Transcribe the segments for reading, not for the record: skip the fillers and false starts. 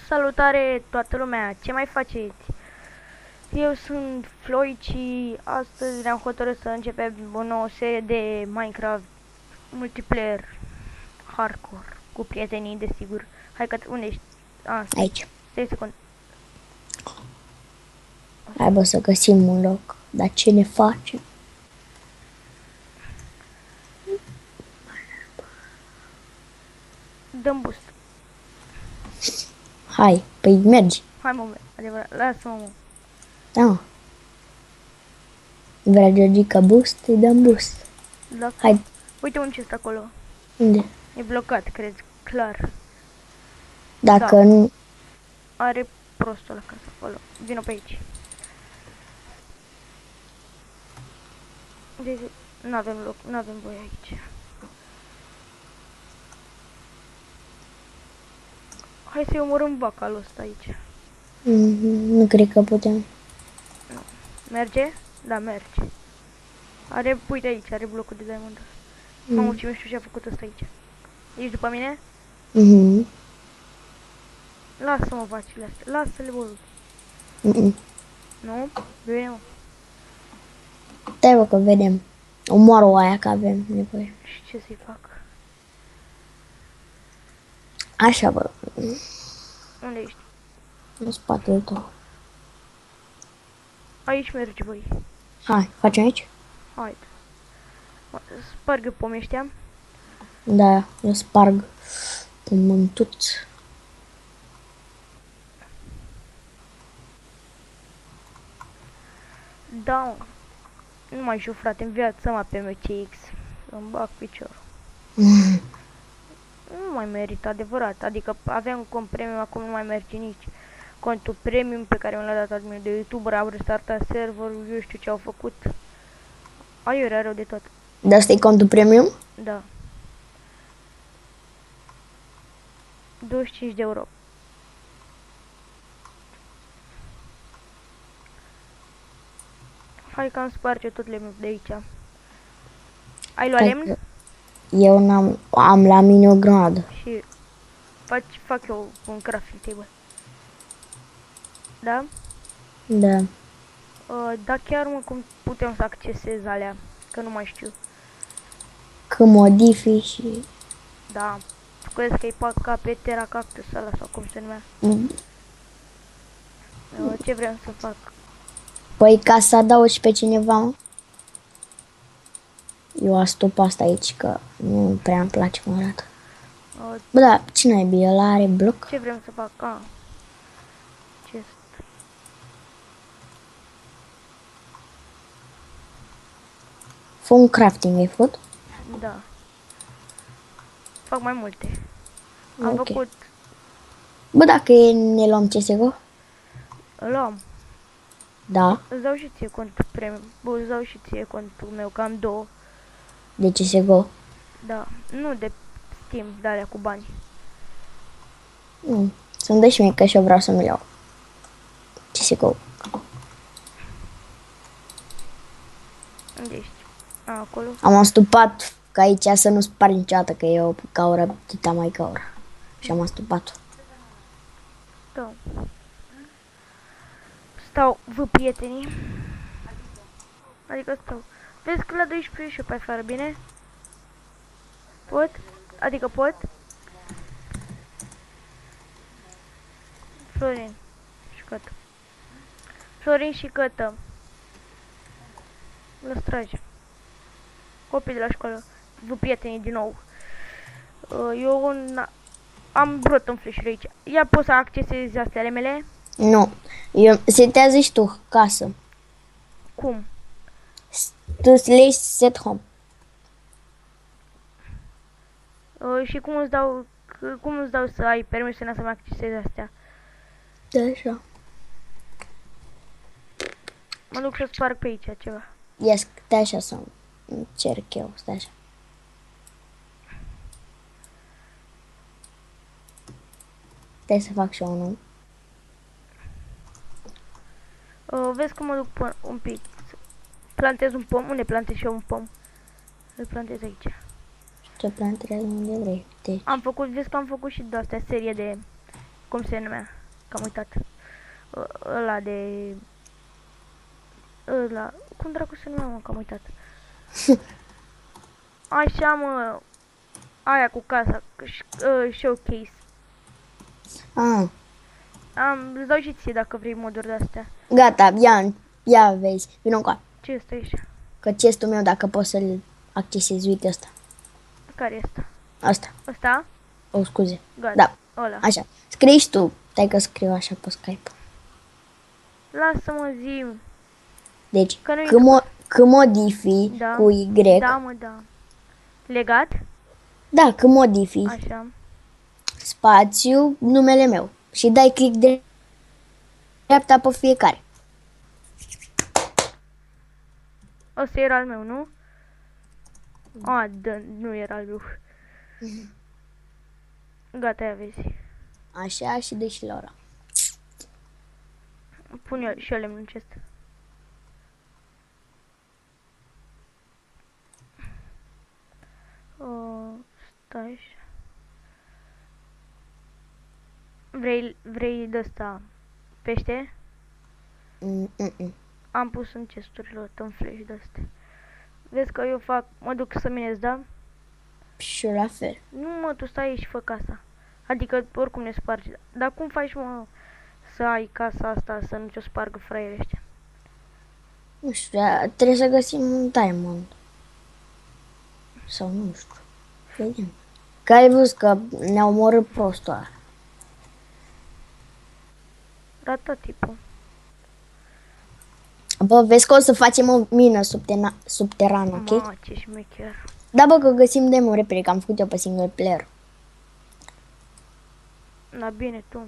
Salutare toată lumea, ce mai faceți? Eu sunt Floici, astăzi ne-am hotărât să începem o nouă serie de Minecraft multiplayer hardcore cu prietenii, desigur. Hai că unde ești? Aici. Stai secund. Hai bă să găsim un loc. Dar ce ne face? Dăm boost. Hai, păi mergi. Hai mă, adevărat, lasă-mă mă. Da. Vrea Georgica boost? Îi dăm boost. Da. Hai. Uite un chest acolo. Unde? E blocat, cred, clar. Dacă Da. nu... Are prostul la casă acolo. Vino pe aici. Deci, n-avem loc, n-avem voie aici. Hai să-i omorâm vacalul ăsta aici. Nu cred că putem. Merge? Da, merge. Are, uite aici, are blocul de diamond. Mamă, ce nu știu ce a făcut ăsta aici. Ești după mine? Lasă-mă vacile astea, lasă-le bă. Nu? Bine, mă. Stai bă că vedem. Omoară aia că avem nevoie. Și ce să-i fac? Așa bă. Unde ești? În spatele tău. Aici merge, băi. Hai, facem aici? Haide. Sparg eu pomii ăștia. Da, eu sparg pământuț. Da, mă. Nu mai știu, frate, în viața mea pe MCX. Îmi bag piciorul. Nu mai merită, adevărat. Adică aveam cont premium, acum nu mai merge nici. Contul premium pe care mi l-a dat admin de YouTuber, au restartat serverul, eu știu ce au făcut. Aiurea rău de tot. De asta e contul premium? Da. 25 de euro. Hai că am sparge tot lemnul de aici. Ai luat lemn? Eu am la mine o granadă. Și fac eu un crafting table. Da? Da. Da, chiar mă, cum putem să accesez alea? Că nu mai știu. Că modifici și... Da. Tu crezi că e ca pe Terra Cactus ăla sau cum se numea? Ce vreau să fac? Păi ca să adaugi pe cineva, mă. Eu astup asta aici, că nu prea îmi place cum arată. Bă, da, ce naibii, el are bloc? Ce vrem să fac? Chest. Fă un crafting, ai făcut? Da. Fac mai multe. Am Ok. făcut... Bă, dacă ne luăm CSGO? Îl luam. Da. Îți dau și ție contul premium. Bă, îți dau și ție contul meu, că am două. De CSGO? Da. Nu de Steam, de alea cu bani. Nu. Să-mi dai și mie, că și eu vreau să-mi iau CSGO. Unde ești? Acolo. Am astupat ca aici să nu spar niciodată, că e o gaură tita mai gaură. Și am astupat-o. Da. Stau, vă prietenii. Adică stau. Vezi că la 12 și eu pe afară, bine? Pot? Adică pot? Florin și Cătă. Florin și Cătă. Lă strage. Copii de la școală. Vă prietenii din nou. Eu am brot în flash aici. Ia poți să accesezi astea ale mele? Nu. Eu setează și tu casă. Cum? Tu slash set home. Și cum îți dau să ai permisiunea să-mi accesezi astea? Da, așa. Mă duc să sparg pe aici ceva. Ia stai așa să încerc eu, stai așa. Stai să fac și eu unul. Vezi cum mă duc până un pic. Plantez un pom. Unde plantez și eu un pom? Îl plantez aici. Ce plantez unde vrei. Deci. Am făcut, vezi că am făcut și de astea serie de... Cum se numea? că am uitat. Ăla de... Ăla... Cum dracu se numea, mă, că am uitat. Așa, mă... Aia cu casa, showcase. Ah, Îți dau și ție dacă vrei moduri de-astea. gata, ia vezi. Vino încoa. Ce este aici? Că chestul meu, dacă poți să-l accesezi, uite ăsta. Care este? Asta. Ăsta? O, scuze. Gata. Da, Ăla. așa. Scrii și tu. Stai că scriu așa pe Skype. Lasă-mă zi. Deci, Că nu când modifi Da. cu Y. Da, mă, da. Legat? Da, când modifi Așa. spațiu, numele meu. Și dai click de dreapta pe fiecare. Ăsta era al meu, nu? A, da, nu era al meu. Gata, ia vezi. Așa și dă și la ora. Pun eu și eu lemnul acest. Stai așa. Vrei de-asta pește? Am pus în chesturile în flash de-astea. Vezi că eu mă duc să minez, da? Și eu la fel. Nu, mă, tu stai și fă casa. Adică oricum ne spargi. Dar cum faci, mă, să ai casa asta, să nu ți-o spargă fraierii ăștia? Nu știu, trebuie să găsim un diamond. Sau nu știu. Vedem. Că ai văzut că ne-a omorât prostul ăla. Ratatipul. Bă, vezi că o să facem o mină subterană, ok? Ma, ce șmecher. Da, bă, că găsim demo repede, că am făcut eu pe single player. Da, bine, tu.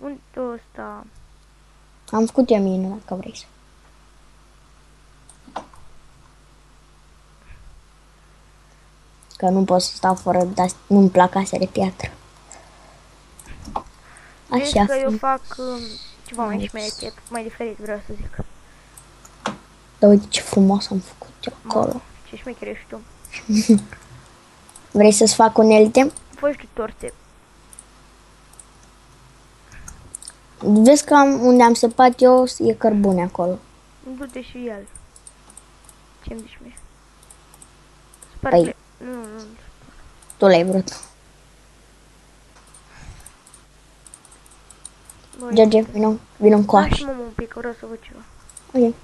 Unde ăsta? Am făcut eu mină, dacă vrei să. Că nu pot să stau fără, dar nu-mi plac astea de piatră. Vezi Așa. că eu fac ceva mai șmecher, mai diferit, vreau să zic. Dar uite ce frumos am făcut eu acolo. Ce șmecher ești tu. Vrei să-ți fac unelte? Fă și tu torțe. Vezi că unde am săpat eu e cărbune acolo. Du-te și el. Ce-mi zici mie? Păi. Sparge. Nu. Tu l-ai vrut. Băi, George, vino încoace. lasă-mă un pic, că vreau să văd ceva. Ok.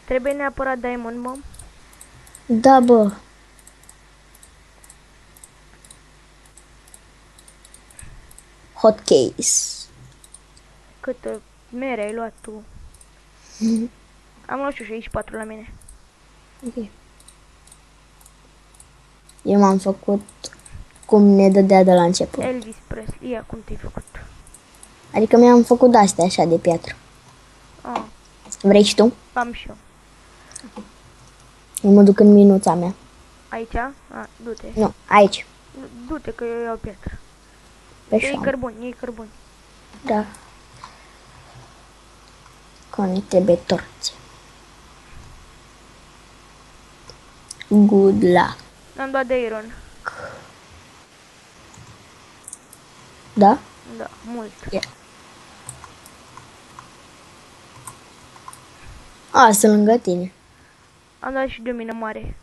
Trebuie neapărat diamond, mă. Da, bă. Hot case. Câtă mere ai luat tu? Am luat și 64 la mine. Ok. Eu m-am făcut cum ne dădea de la început. Elvis Presley, ia cum te-ai făcut. Adică mi-am făcut de-astea așa de piatră. Ah, Vrei și tu? am și eu. Eu mă duc în minuța mea. Aici? A, du-te. Nu, aici. Du-te că eu iau piatră. Pe Iei șoam. cărbuni, iei cărbuni. Da. Că ne trebuie torțe. Good luck. Am dat de iron. Da? Da, mult. A, sunt lângă tine. Am dat și de o mină mare.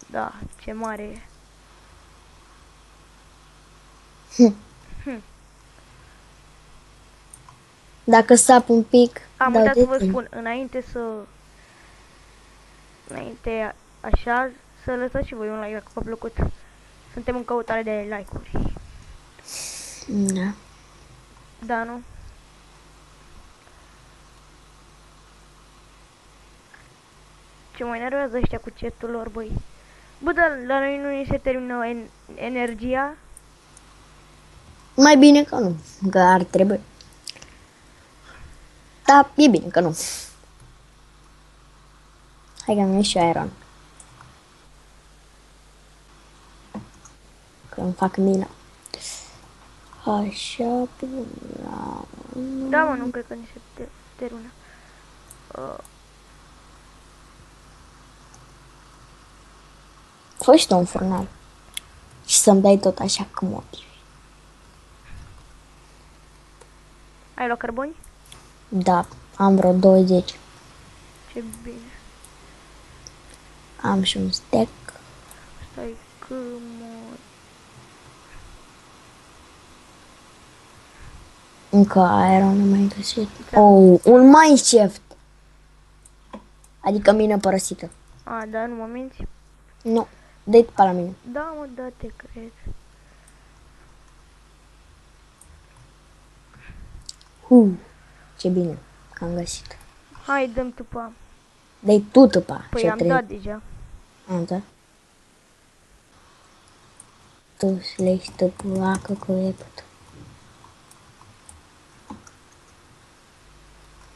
Da, ce mare e. Dacă sap un pic, Am dau uitat de să vă tine. spun, înainte așa, să lăsați și voi un like dacă v-a plăcut. Suntem în căutare de like-uri. Da. Da, nu? Ce mă enervează ăștia cu chat-ul lor, băi. Bă, dar la noi nu ni se termină energia? Mai bine că nu, că ar trebui. Da, e bine că nu. Hai că mi-e și iron. Că îmi fac mina. Așa, până la... Da, mă, nu cred că ni se termină. Fă și tu un furnal. Și să-mi dai tot așa cum motivi. Ai luat cărbuni? Da, am vreo 20. Ce bine. Am și un stack. Stai că mă... Încă aer nu mai găsit. Oh, un mineshaft. Adică mină părăsită. A, da, nu mă minți? Nu, dă-i pe la mine. Da, mă, da, te cred. Ce bine că am găsit. Hai, dăm tupa. Dă-i tu tăpa. Păi ce am trebuie. dat deja. Am dat. Tu slegi tăpul, acă că e păt.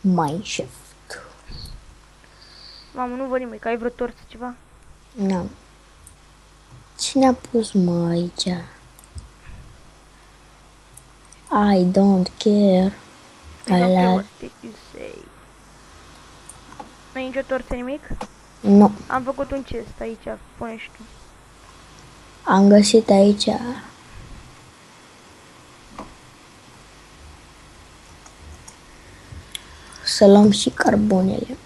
Mineshaft. Mamă, nu văd nimic. Ai vreo torță ceva? N-am. Cine a pus mă aici? I don't care. I don't care Ala. what you say. N-ai nicio torță, nimic? Nu. Am făcut un chest aici, pune și tu. Am găsit aici. Să luăm și carbonele.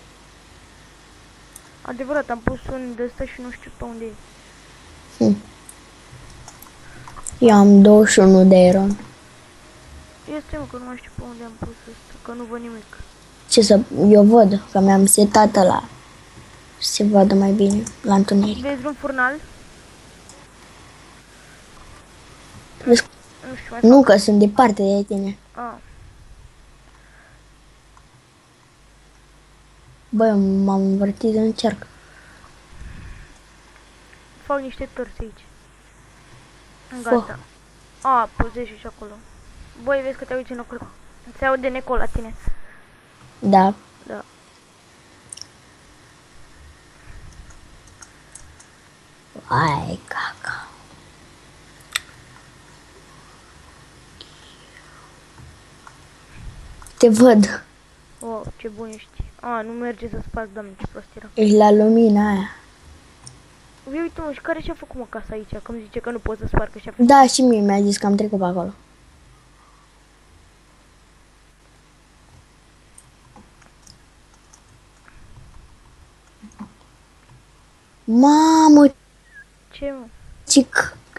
Adevărat, am pus un de ăsta și nu știu pe unde e. Eu am 21 de iron. Este, mă, că nu mai știu pe unde am pus ăsta, că nu văd nimic. Ce să... Eu văd că mi-am setat la se vadă mai bine la întuneric. Vezi vreun furnal? Vezi? Nu știu, mai Nu, că sunt departe de tine. Ah, Bă, m-am învârtit în cerc. fac niște torți aici. Fă. Gata. A, puzești și acolo. Băi, vezi că te uiți în acolo. Se aude neco la tine. Da. Da. Ai, caca. Te văd. Oh, ce bun ești. A, nu merge să sparg, doamne, ce prost era. Ești la lumina aia. Uite, mă, și care și-a făcut, mă, casa aici? Că îmi zice că nu pot să sparg, că și-a făcut. Da, și mie mi-a zis că am trecut pe acolo. Mamă, Ce, mă?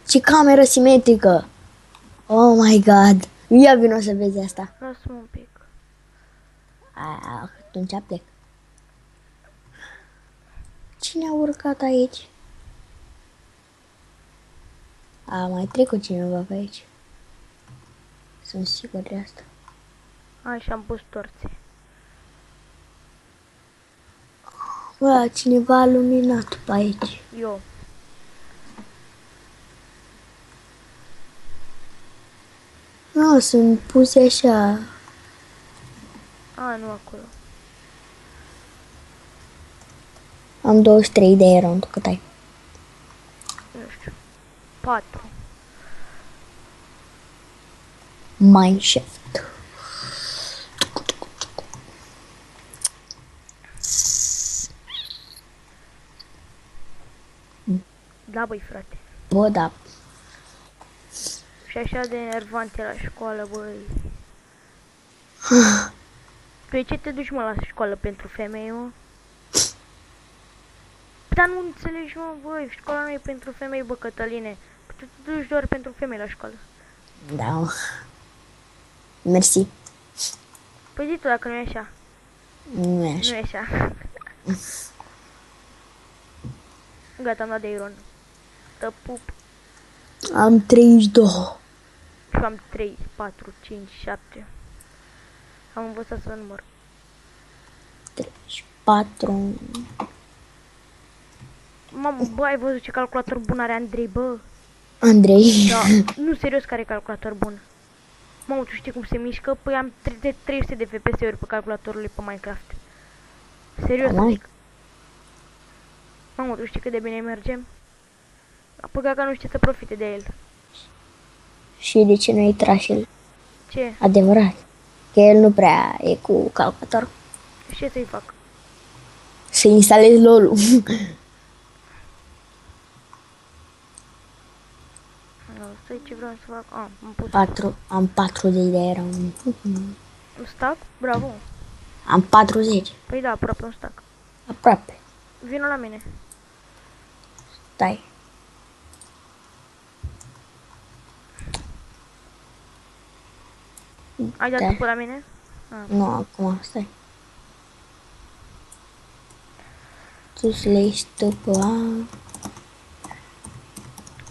ce cameră simetrică. Oh my god. Ia vino să vezi asta. Lasă-mă un pic. Atunci plec. Cine a urcat aici? A mai trecut cineva pe aici. Sunt sigur de asta. Așa am pus torțe. Bă, cineva a luminat pe aici. Eu. Nu, sunt puse așa. A, nu acolo. Am 23 de euro, tu cât ai? Nu știu. 4. Mineshaft. Da, băi, frate. Bă, da. Și așa de enervant e la școală, băi. Tu ce te duci, mă, la școală pentru femei, mă? Dar nu înțelegi, mă, băi, școala nu e pentru femei, bă, Cătăline. Tu te duci doar pentru femei la școală. Da, mă. Mersi. Păi zi tu dacă nu e așa. Nu e așa. Nu e așa. Gata, am dat de iron. Te pup. Am 32. Și am 3, 4, 5, 7. Am învățat să număr. 34. Mamă, bă, ai văzut ce calculator bun are Andrei, bă? Andrei. Da, nu, serios, care e calculator bun. Mamă, tu știi cum se mișcă? Păi am 300 de FPS-uri pe calculatorul lui pe Minecraft. Serios, Mai? zic. Mamă, tu știi cât de bine mergem? Păcat că nu știe să profite de el. Și de ce nu-i trașel? Ce? Adevărat. Că el nu prea e cu calculator. Ce să-i fac? Să instalezi LOL-ul. asta e ce vreau să fac. Am pus 4, am 40 de euro. un stack. Bravo. Am 40. Păi da, aproape un stack. Aproape. Vino la mine. Stai. Ai dat Da. după la mine? Nu, acum, stai. Tu slăiești după a...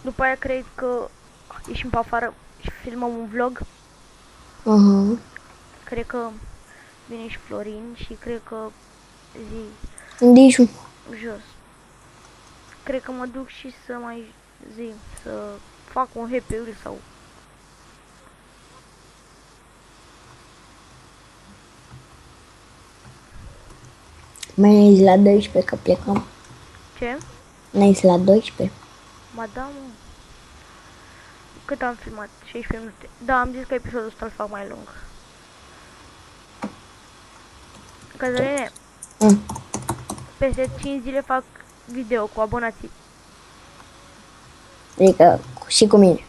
După aia cred că ieșim pe afară și filmăm un vlog. Cred că vine și Florin și cred că zi Unde ești? jos. Cred că mă duc și să mai zi, să fac un happy wheel sau... Mai ești la 12 că plecăm. Ce? Mai ești la 12. Madame? Cât am filmat? 16 minute. Da, am zis că episodul ăsta îl fac mai lung. Cătăline, peste 5 zile fac video cu abonații. Adică și cu mine.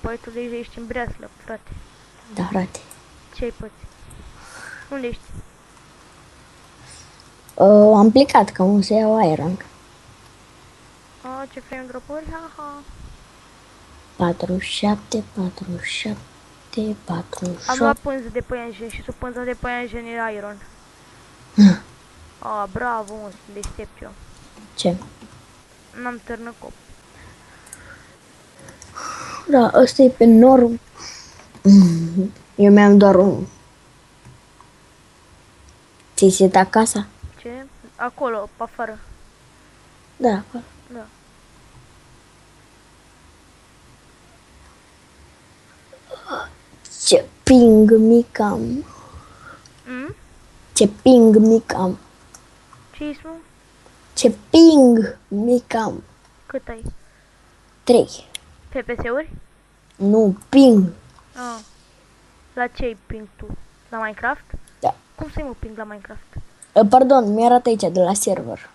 Păi tu deja ești în breaslă, frate. Da, frate. Ce-ai păți? Unde ești? Am plecat că nu se iau Iron. A, ce fain gropuri? Ha-ha. 47, 47, 48. Am luat pânză de păianjen și sub pânza de păianjen era Iron. A, bravo, mă, sunt deștept eu. Ce? N-am târnăcop. Da, ăsta e pe norm. Eu mi-am doar unul. Ți-ai setat casa? Ce? Acolo, pe afară. Da, acolo. Da. Ce ping mic am. Ce ping mic am. Ce ești, mă? Ce ping mic am. Cât ai? 3. FPS-uri? Nu, ping. Ah. La ce ai ping tu? La Minecraft? Da. Cum să-i mă ping la Minecraft? Pardon, mi-arată aici de la server.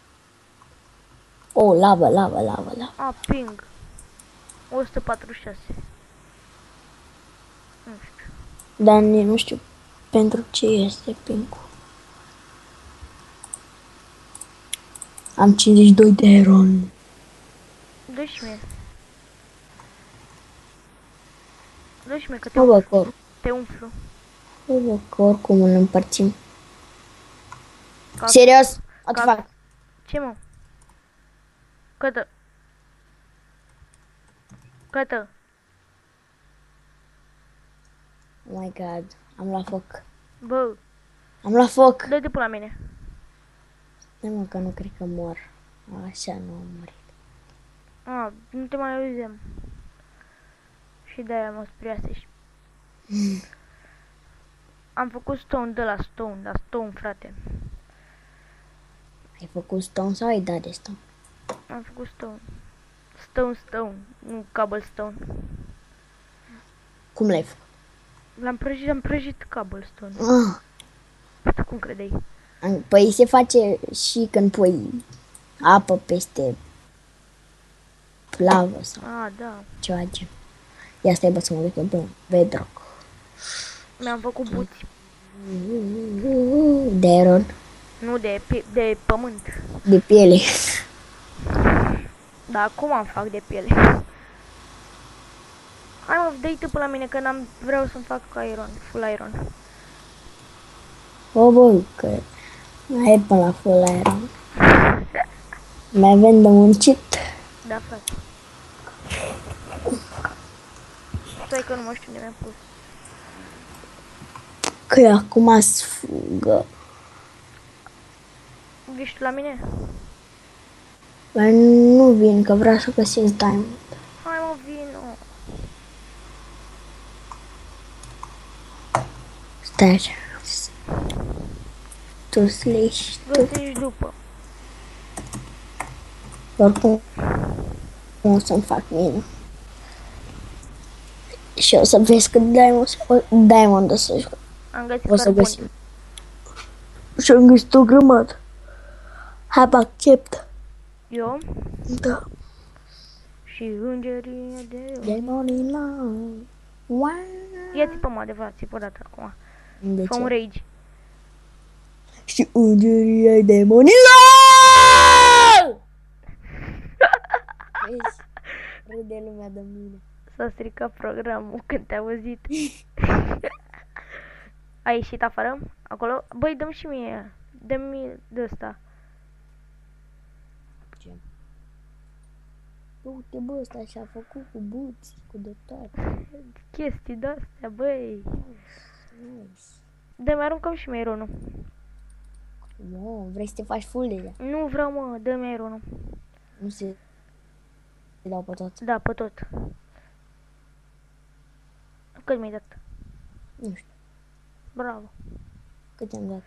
Oh, lavă. Ah, ping. 146. Nu știu. Dar nu știu pentru ce este ping-ul. Am 52 de iron. Dă-și mie. Dă-și mie că Nu văd că te umflu. oricum îl împărțim. Ca- Serios? O te ca- fac. Ce, mă? Cătă. Cătă. Oh my god, am luat foc. Bă, Am luat foc. dă-te până la mine. Nu, mă, că nu cred că mor. Așa nu am murit. Ah, nu te mai auzim. Și de-aia mă spriasești. Am făcut stone de la stone, frate. Ai făcut stone sau ai dat de stone? Am făcut stone. Stone, nu cobblestone. Cum l-ai făcut? Am prăjit cobblestone. Ah, Păi tu cum credeai? păi se face și când pui apă peste lavă sau Ah, da. ceva gen. Ia stai, bă, să mă duc eu pe bedrock. Mi-am făcut buți. De iron, Nu de pământ. de piele. Dar cum am fac de piele? Hai mă, dă-i tu până la mine că vreau să-mi fac iron, full iron. O, bă, că mai e până la full iron. Mai avem de muncit. Da, frate. Stai că nu mă știu unde mi-am pus. Că eu acum sfugă. Ești tu la mine? Dar nu vin, că vreau să găsesc diamond. Hai mă, vino. Stai așa. Tu slești, tu. Găsești după. Oricum, nu o să-mi fac mine. Și o să vezi cât diamond o să joc. Am găsit O să carbon. găsim. Și am găsit o grămadă. Hai, accept. Eu? Da. Și îngerii de... Demonilor. Wow. Ia țipă-mă adevărat, țipă o dată acum. De Fă un ce? rage. Și îngerii ai demonilor! Vezi? Râde lumea de mine. S-a stricat programul când te-a auzit. Ai ieșit afară? Acolo? Băi, dă-mi și mie. Dă-mi de ăsta. Ce? Uite, bă, ăsta și-a făcut cu buți, cu de toate. Chestii de-astea, băi. Nice. Dă-mi, aruncăm și mie ironul. Mă, vrei să te faci full deja? Nu vreau, mă, dă-mi ironul. Nu se dau pe tot. Da, pe tot. Cât mi-ai dat? Nu știu, Bravo. cât am dat.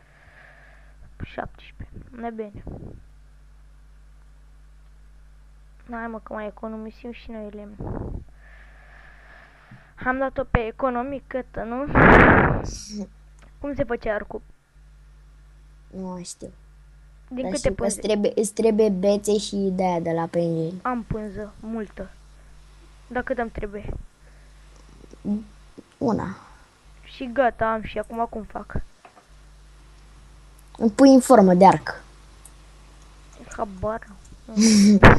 17. Ne bine. Hai mă, că mai economisim și noi lemn. Am dat-o pe economicătă, nu? Cum se face arcul? Nu știu. Din Dar câte știu că pânze? îți trebuie bețe și de-aia de la prinderi. Am pânză, multă. Dar cât îmi trebuie? Una. Și gata, am și acum cum fac? Îmi pui în formă de arc. Habar.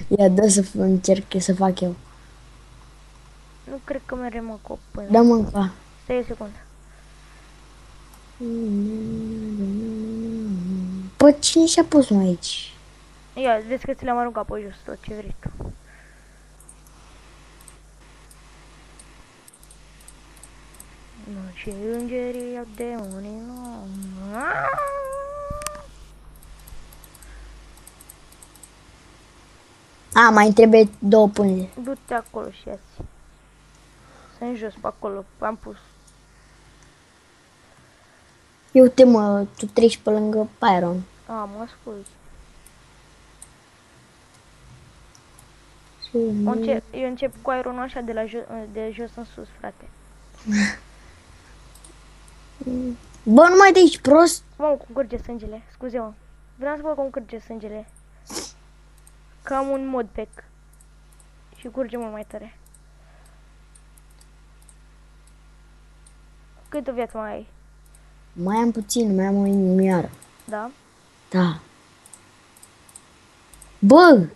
Ia, dă să încerc eu să fac eu. Nu cred că merge mă cu o pânză. Dă-mă încă. Stai o secundă. Păi cine și-a pus mă aici? Ia, vezi că ți le-am aruncat pe jos tot ce vrei tu. Nu, și îngerii au demonii, nu. A, mai trebuie 2 pânze. Du-te acolo și ia-ți. Sunt jos pe acolo, am pus. Eu te mă, tu treci pe lângă Pyron. A, mă ascult. Eu încep cu ironul așa de jos în sus, frate. Bă, nu mai de aici, prost. Mamă, cum curge sângele, scuze-mă. Vreau să văd cum curge sângele. Că am un modpack. Și curge mult mai tare. Câtă viață mai ai? Mai am puțin, mai am o inimioară. Da? Da. Bă!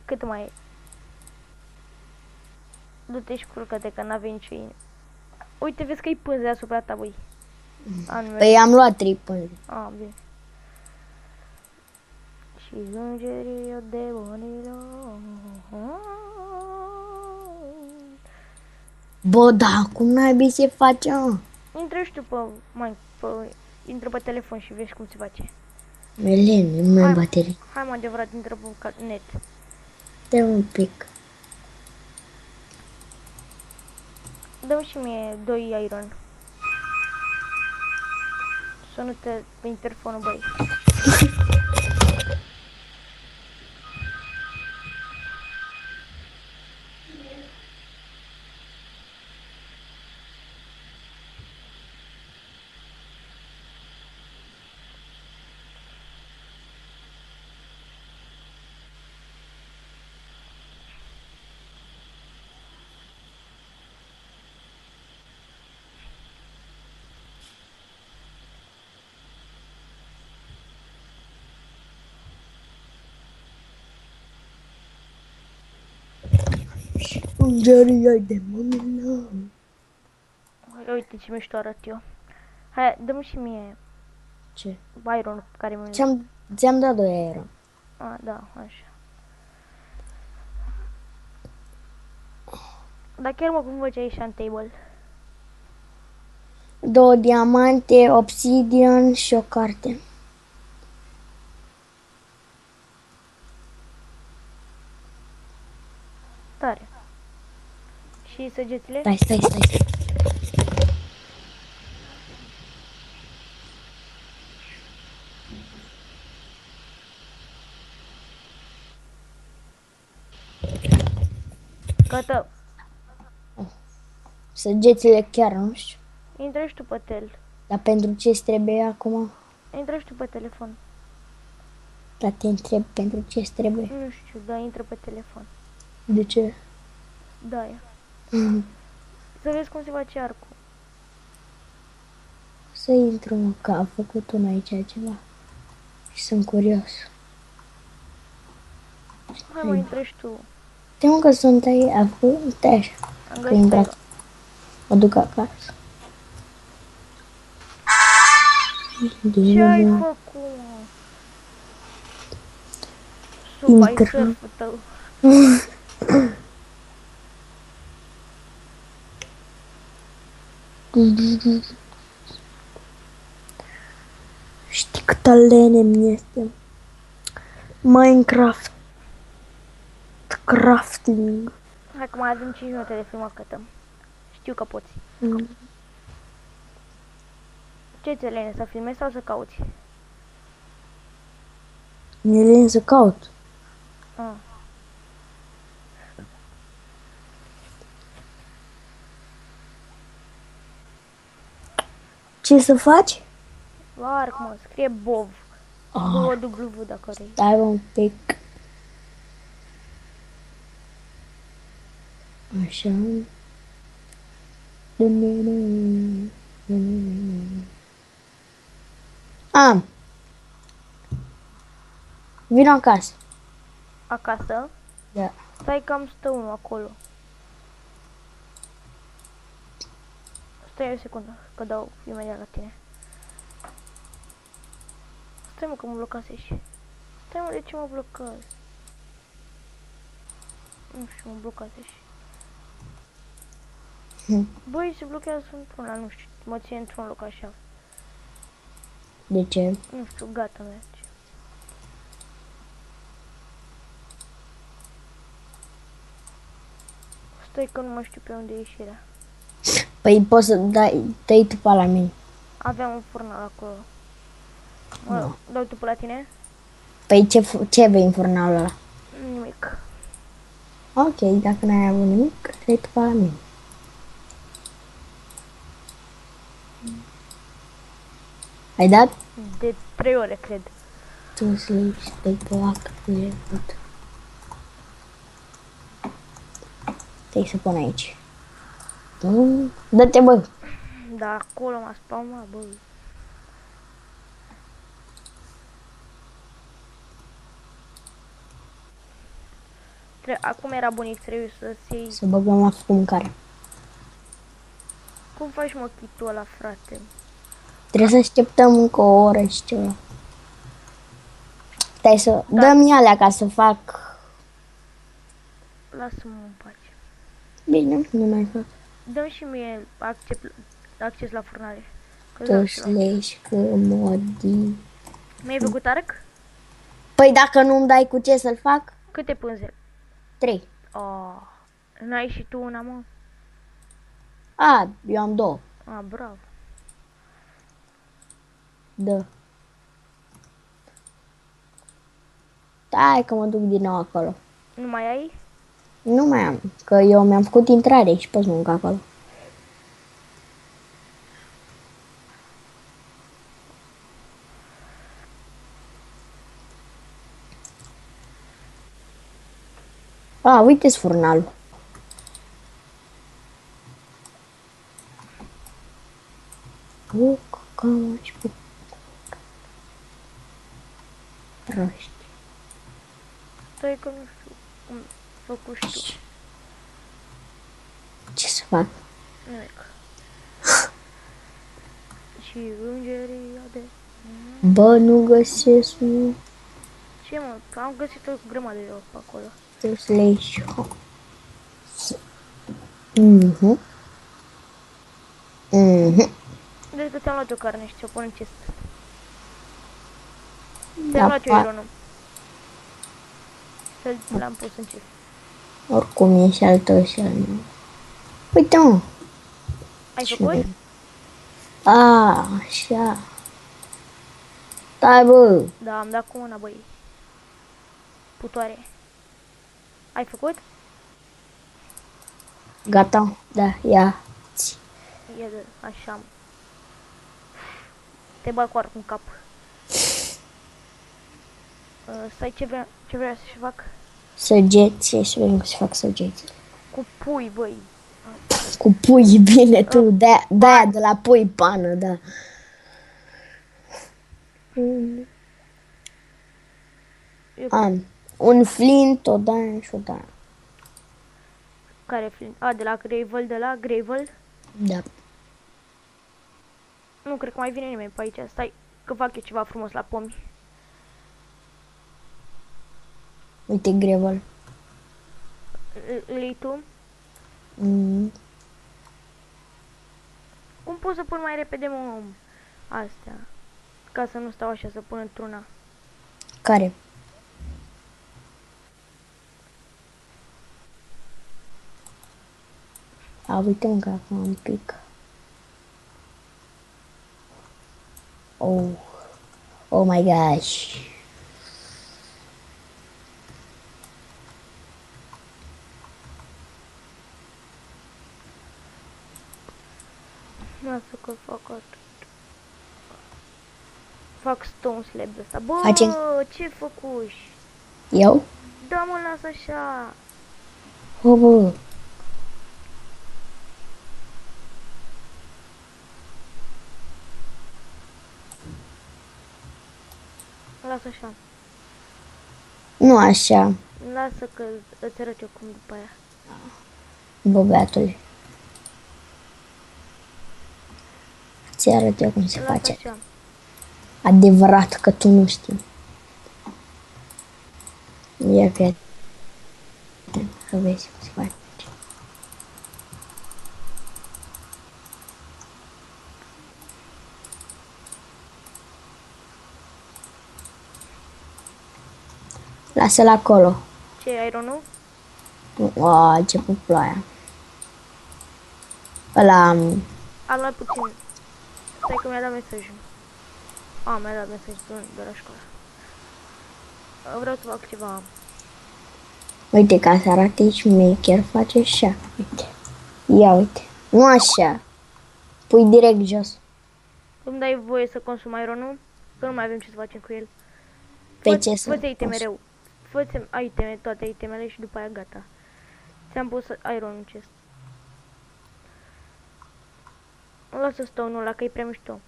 Cât mai ai? Du-te și culcă-te că n-avei nicio inimă. Uite, vezi că-i pânze asupra ta, băi. Păi am luat 3 pânze. A, bine. Și îngerii demonilor. Bă, da, cum n-ai se face, mă? Intră și tu intră pe telefon și vezi cum se face. Melene, nu mai am baterii. Hai mă, adevărat, intră pe net. Dă un pic. Dă-mi și mie 2 iron. Sună-te pe interfonul, băi. Îngerii ai demonilor. Uite ce mișto arăt eu. Hai, dă-mi și mie Ce? iron care mi-a... Ți-am dat 2 aero. A, da, așa. Dar chiar mă, cum făceai Shantable? 2 diamante, obsidian și o carte. Tare. Și săgețile? Stai. Gata. Săgețile chiar, nu știu. Intră și tu pe tel. Dar pentru ce îți trebuie acum? Intră și tu pe telefon. Dar te întreb pentru ce trebuie. Nu știu, dar intră pe telefon. De ce? Da, ia. Să vezi cum se face arcul. Să intru, mă, că a făcut un aici ceva. Și sunt curios. Hai mă, intră și tu. Te mă că sunt aici, a făcut, stai așa. Am Că găsit intrat. aici. Mă duc acasă. Ce ai făcut, mă? Suba, ai Intră. surf-ul tău. Știi câtă lene mi este? Minecraft. Crafting. Hai că mai avem 5 minute de filmat cătăm. Știu că poți. Ce ți lene, să filmezi sau să cauți? Mi-e lene să caut. Ah. Ce să faci? La arc, mă, scrie Bov. BOW dacă vrei. Stai un pic. Așa. Am. Vino acasă. Acasă? Da. Stai că am stă unul acolo. Stai o secundă, că dau imediat la tine. Stai mă că mă blocasești. Stai mă, de ce mă blocaz? Nu știu, mă blocasești. Băi, se blochează într-una, nu știu, mă ține într-un loc așa. De ce? Nu știu, gata, merge. Stai că nu mai știu pe unde e ieșirea. Păi poți să dai tu pe la mine. Aveam un furnal acolo. Mă, dau tu pe la tine? Păi ce vei în furnalul ăla? Nimic. Ok, dacă n-ai avut nimic, dai tu pe la mine. Ai dat? De 3 ore, cred. Tu sleep, stai pe lac, pot. Trebuie să pun aici. Dă-te, bă! Da, acolo m-a spaumat, bă. Acum era bunic, trebuie să-ți iei... Să băgăm acum cu mâncare. Cum faci mă chitul ăla, frate? Trebuie să așteptăm încă o oră și ceva. Stai să... Dă-mi alea ca să fac... Lasă-mă în pace. Bine, nu mai fac. Dă-mi și mie acces la furnale. Că Tu dau și la- slash că modi... Mi-ai făcut arc? Păi dacă nu-mi dai cu ce să-l fac? Câte pânze? 3. Oh, n-ai și tu una, mă? A, eu am 2. Ah, bravo. Da. Stai că mă duc din nou acolo. Nu mai ai? Nu mai am, că eu mi-am făcut intrare și poți mânca acolo. A, uite-ți furnalul. Cam și pe... Proști. Stai că nu știu cum făcut și tu. Ce să fac? Nimic. Și îngerii de... Bă, nu găsesc, nu. Ce mă? Că am găsit o grămadă de pe acolo. Tu slash home. Mhm. Mhm. Deci că ți-am luat o carne și ți-o pun în chest. Ți-am Da, luat eu ironul. L-am pus în chest. Oricum e și al tău și al meu. Uite, mă. Ai făcut? A, așa. Stai, bă. Da, am dat cu una, băi. Putoare. Ai făcut? Gata, da, ia. E de așa, mă. Te bag cu arc în cap. Stai, ce vrea să-și fac? Săgeți și vedem că se fac săgeți. Cu pui, băi. Cu pui, bine tu, de-aia de la pui pană, da. Am un flint, o daie și o daie. Care flint? A, de la Gravel, Gravel? Da. Nu cred că mai vine nimeni pe aici. Stai, că fac eu ceva frumos la pomi. Uite, gravel. Îl iei tu? Mm. Cum pot să pun mai repede, mă, astea? Ca să nu stau așa să pun într-una. Care? A, uite încă acum un pic. Oh. Oh my gosh. Lasă că fac atât. Fac stone slab de asta. Bă, Facem. ce făcuși? Eu? Da, mă, lasă așa. Oh, bă. Lasă așa. Nu așa, Lasă că îți arăt eu cum după aia. bă, băiatule. Ți arăt eu cum se Lasă face. așa. Adevărat că tu nu știi. Ia fi să vezi cum se face. Lasă-l acolo. Ce, ironul? Uau, ce ploaia. Ăla, Am luat puțin. Stai că mi-a dat mesajul. A, mi-a dat mesaj de la școală. Vreau să fac ceva. uite, ca să arate șmecher, face așa. Uite. Ia uite. Nu așa. Pui direct jos. Îmi dai voie să consum ironul? Că nu mai avem ce să facem cu el. Pe ce să Fă-ți iteme consumi? mereu. Fă-ți iteme, toate itemele și după aia gata. Ți-am pus ironul chest. Lasă stone-ul ăla că e prea mișto.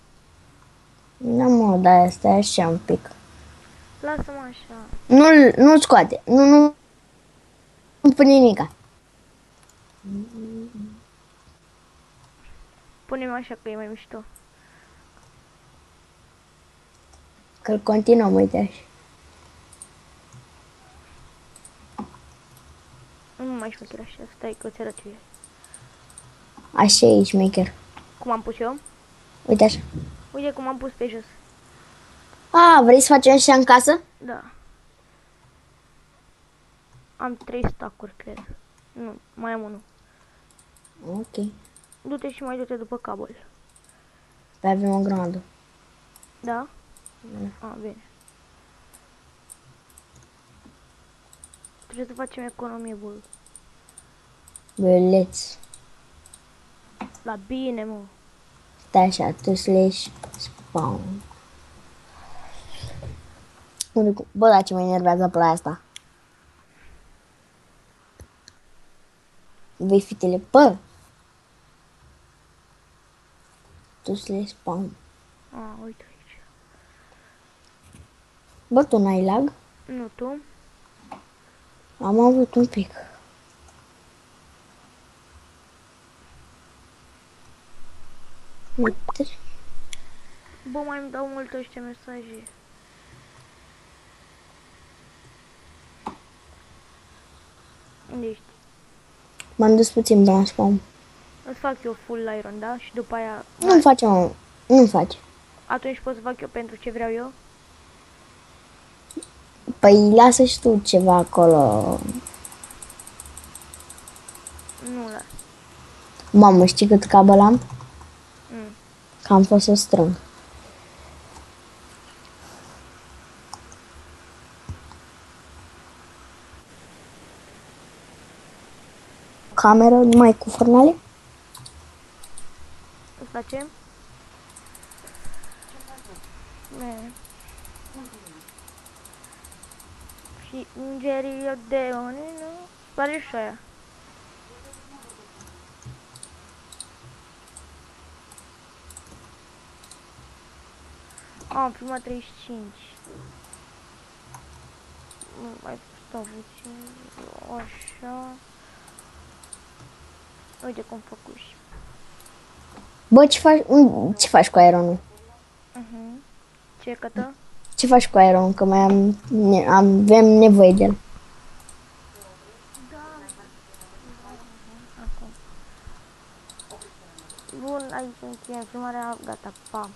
Nu mă, dar asta e așa un pic. Lasă-mă așa. Nu scoate. Nu pune nimica. Pune-mi așa că e mai mișto. Că-l continuăm, uite așa. Nu mai șmecher așa. Stai că ți arăt eu. Așa e șmecher. Cum am pus eu? Uite așa. Uite cum am pus pe jos. A, vrei să facem așa în casă? Da. Am 3 stack-uri, cred. Nu, mai am unul. Ok. Du-te și mai du-te după cabol. Păi avem o grămadă. Da? A, bine. Trebuie să facem economie, bă. Băieți. La bine, mă. Stai așa, tu slash spawn. Bă, dar ce mă enervează ploaia asta. Vei fitele, bă. Tu slash spawn. A, uite aici. Bă, tu n-ai lag? Nu, tu? Am avut un pic. Uite. Bă, mai îmi dau multe ăștia mesaje. Unde ești? M-am dus puțin pe la spawn. Îți fac eu full iron, da? Și după aia... Nu-mi face, mă. Nu-mi face. Atunci pot să fac eu pentru ce vreau eu? Păi lasă și tu ceva acolo. Nu, las. Mamă, știi cât cabel am? Mm. Că am fost să strâng. Cameră numai cu furnale? Îți place? Bine. Și îngerii de unii, nu? Pare și aia. Am prima 35. Nu mai stau puțin. Așa. Uite cum făcuși. Bă, ce faci cu Ironul? Ce cătă? Ce faci cu Iron? Că mai avem nevoie de el. Acum. Bun, aici încheiem filmarea, gata, pa.